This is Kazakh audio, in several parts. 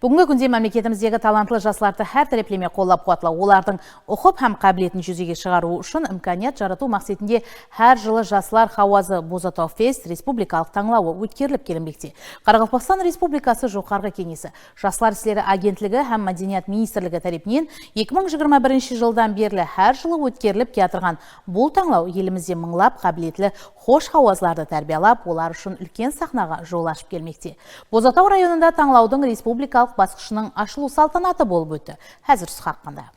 Бүгінгі күнде мемлекетіміздегі талантлы жастарды һәр тәреплеме қоллап қуатлау, олардың оқып һәм қабілетін жүзеге шығару үшін имканият жарату мақсатында һәр жылы Жастар хауазы Бозатау фест республикалық таңлауы өткеріліп келінбекте. Қарақалпақстан Республикасы Жоғарғы кеңесі, Жастар істері агентлігі һәм мәдениет министрлігі тарапынан 2021 жылдан берлі һәр жылы өткеріліп келатырған бұл таңлау елімізде мыңлап қабілетлі хош хауазларды тәрбиялап, олар үшін үлкен сахнаға жол ашып келмекте. Бозатау районында таңлаудың республикалық басқышының ашылу салтанаты болып өтті. Әзір сұхаққанда.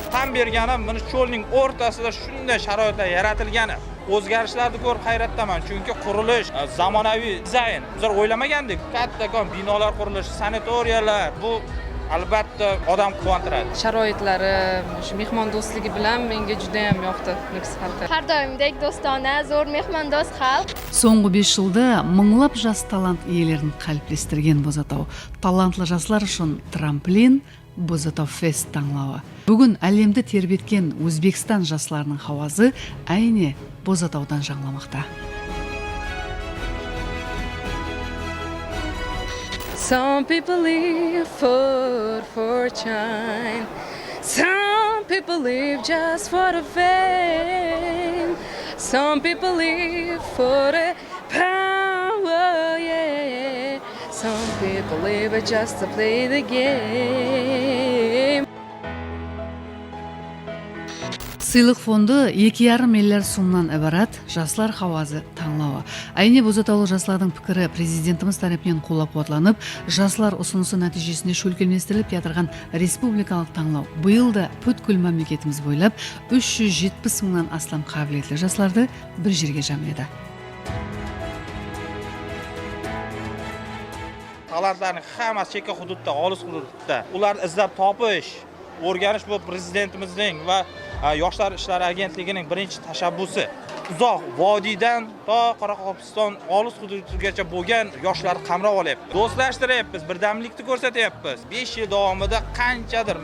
Tam berganim, mana cho'lning o'rtasida shunday sharoitlar yaratilgani. O'zgarishlarni ko'rib hayratdaman, chunki qurilish, zamonaviy dizayn. Biz o'ylamagandik, kattakon binolar qurilishi, sanatoriyalar, bu albatta odam quvontiradi. Sharoitlari, shu mehmondo'stligi bilan menga juda ham yoqdi Nukus xalqi. Har doimdek do'stona, zo'r mehmondo'st xalq. Соңғы 5 жылда мыңлап жас талант иелерін қалыптастырған Бозатау. Талантлы жастар үшін трамплин Бозатау фест таңлауы. Бүгін әлемді тербеткен Өзбекстан жастарының хауазы әйне Бозатаудан жаңламақта. Some people live for fortune. Some people live just for the fame. Some people live for the power, yeah. Some people live just to play the game. Сыйлық фонды 2,5 миллиард сомнан ібарат жастар хауазы таңлауы. Әйне Бозатаулы жастардың пікірі президентіміз тарапынан қолап қуатланып, жастар ұсынысы нәтижесінде шөлкелместіріліп ятырған республикалық таңлау. Биыл да бүткіл мемлекетіміз бойлап 370 мыңнан астам қабілетлі жастарды бір жерге жамылды. Talantlarning hammasi chekka hududda, olis hududda. Ularni izlab topish, o'rganish bu prezidentimizning va Yoshlar ishlari agentligining birinchi tashabbusi. Uzoq vodiydan to Qoraqalpog'iston olis hududigacha bo'lgan yoshlarni qamrab olyapmiz. Do'stlashtiryapmiz, birdamlikni ko'rsatyapmiz. 5 yil davomida qanchadir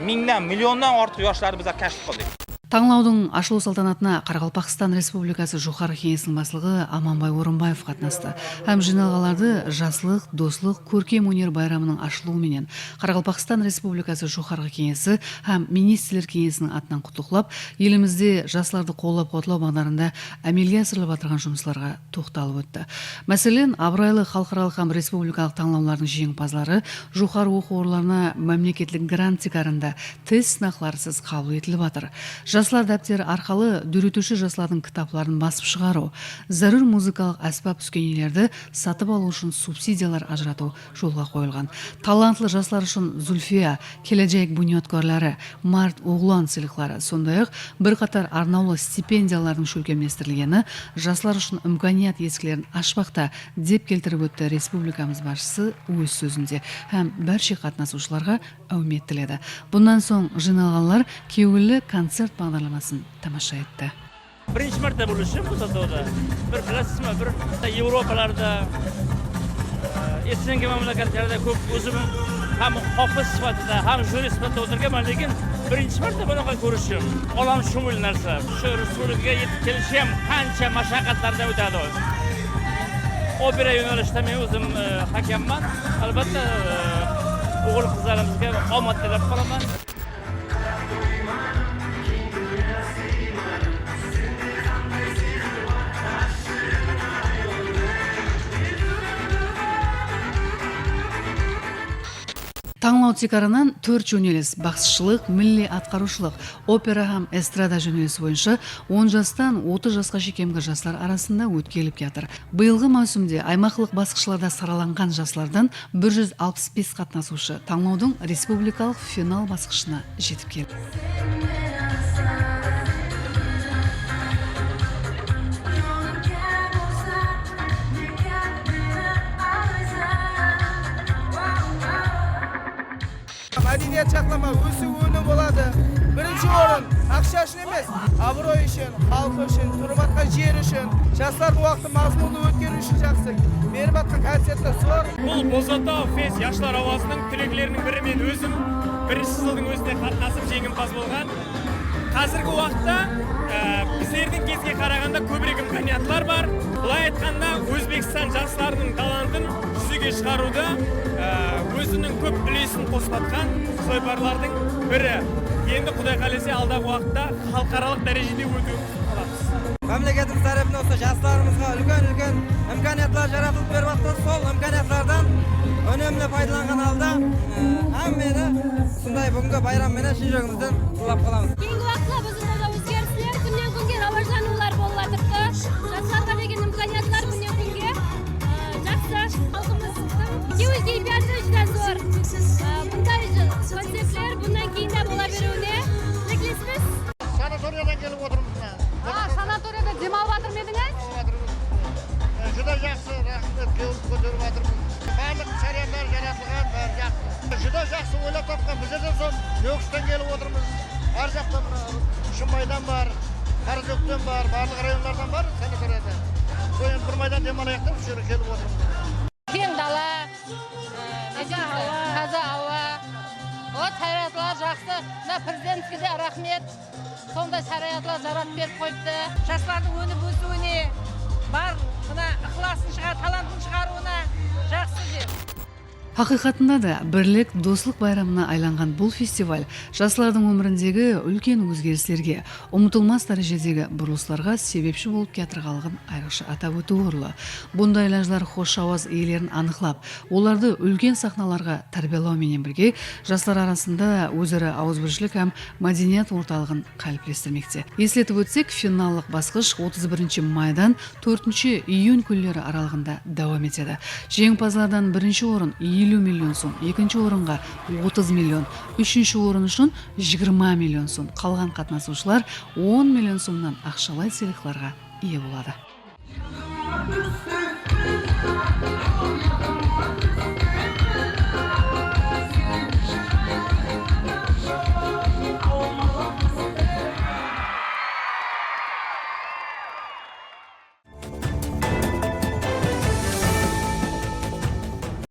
mingdan, milliondan ortiq yoshlarni biz kashf qildik. Таңлаудың ашылу салтанатына Қарақалпақстан Республикасы Жоғарғы кеңесінің басшылығы Аманбай Орынбаев қатынасты. Һәм жиналғаларды жаслық, дослық, көркем өнер байрамының ашылуыменен Қарақалпақстан Республикасы Жоғарғы кеңесі һәм министрлер кеңесінің атынан құттықтап, елімізде жастарды қолдап қуатлау бағдарында әмелге асырылып жатырған жұмыстарға тоқталып өтті. Мәселен, абырайлы халықаралық һәм республикалық таңлаулардың жеңімпаздары жоғары оқу орындарына мемлекеттік грант шекарында тест сынақтарсыз қабыл етіліп жатыр. Жастар дәптері арқылы дүретуші жастардың кітапларын басып шығару, зарur музыкалық әспап үскенелерді сатып алу үшін субсидиялар ажырату жолға қойылған. Талантлы жастар үшін Зульфия, келешек буниеткерлері, Март Оғлан сыйлықтары, сондай-ақ бірқатар арнаулы стипендиялардың шөлкемдестірілгені жастар үшін имканият есіктерін ашпақта деп келтіріп өтті республикамыз басшысы өз сөзінде һәм барша қатынасушыларға үміт тіледі. Бұндан соң жиналғандар келелі концерт бағдарламасын тамаша етті. Birinchi marta bo'lishim Bozatauda. Bir bilasizmi, bir Yevropalarda, eslangan mamlakatlarda ko'p o'zim ham hofiz sifatida, ham jurist sifatida o'tirganman, lekin birinchi marta bunaqa ko'rishim. Olam shumul narsa. Shu respublikaga yetib kelishim ham qancha mashaqqatlardan o'tadi. Opera yo'nalishida men o'zim hakamman. Albatta o'g'il qizlarimizga omad tilab qolaman. Таңлау цикарынан 4 жөнеліс – бақсышылық, милли атқарушылық, опера һәм эстрада жөнелісі бойынша 10 жастан 30 жасқа шекемгі жастар арасында өткеліп жатыр. Биылғы маусымде аймақлық басқышларда сараланған жастардан 165 қатынасушы таңлаудың республикалық финал басқышына жетіп келді. Мәдениет шақлама өсу өні болады. Бірінші орын ақша үшін емес, абырой үшін, халқы үшін, тұрып атқан жер үшін, жастардың уақыты мазмұнды өткені үшін жақсы. Беріп атқан концертті зор. Бұл Бозатау фест Жастар хауазының түлектерінің бірі, мен өзім бірінші жылдың өзіне қатынасып жеңімпаз болған. қазіргі уақытта біздердің кезге қарағанда көбірек имканиятлар бар. Былай айтқанда Өзбекстан жастарының талантын жүзеге шығаруда өзінің көп үлесін қосқан сойпарлардың бірі. Енді Құдай қаласа алдағы уақытта халықаралық дәрежеде өтуін қалаймыз. Мемлекетimiz tarafından olsa жастарымызға үлкен имканиятлар жаратылып беріп жатыр. Сол имканиятлардан өнімлі пайдаланған алда әммені сондай бүгінгі байраммен шын жүрегімізден құлап қаламыз. Кейінгі уақытта біздің елде өзгерістер күннен күнге рауажданулар болып жатырды. Жастарға деген имканиятлар күннен күнге жақсы. Халқымыздың кеуілгейбияты жүзі зор. Бұндай концерттер бұндан кейін де бола беруіне тілектеспіз. Санаториядан келіп отырмыз. Санаторияда демалып жатыр ма едіңіз? Juda жақсы, рахмет, келіп көтеріп жатырмыз. Барлық шариғаттар жаратылған, бәрі жақсы. Juda жақсы ойлап тапқан, біздерден соң Нөкістен келіп отырмыз. Ар жақтан Шымбайдан бар, Қарызөктен бар, барлық районлардан бар санаторияда. Сол енді бір майдан демалайық деп осы жерге келіп отырмыз. Кең дала, таза ауа. Шариғаттар жақсы. Президентке де рахмет. Сондай шариғаттар жаратып беріп қойыпты. Жастардың өніп өсуіне, бар мына ықыласын талантын шығаруына жақсы жер. Хақиқатында да бірлік, достық байрамына айланған бұл фестиваль жастардың өміріндегі үлкен өзгерістерге, ұмытылмас дәрежедегі бұрылыстарға себепші болып кетірғалығын айрықша атап өту орынды. Бұндай лажлар хош ауаз иелерін анықлап, оларды үлкен сахналарға тәрбиелеумен бірге жастар арасында өзара ауызбіршілік һәм мәдениет орталығын қалыптастырмекте. Есілетіп өтсек, финалдық басқыш 31 майдан 4 июнь күндері аралығында давам етеді. Жеңімпаздардан бірінші орын 50 миллион сом, екінші орынға 30 миллион, үшінші орын үшін 20 миллион сом, қалған қатынасушылар 10 миллион сомнан ақшалай сыйлықтарға ие болады.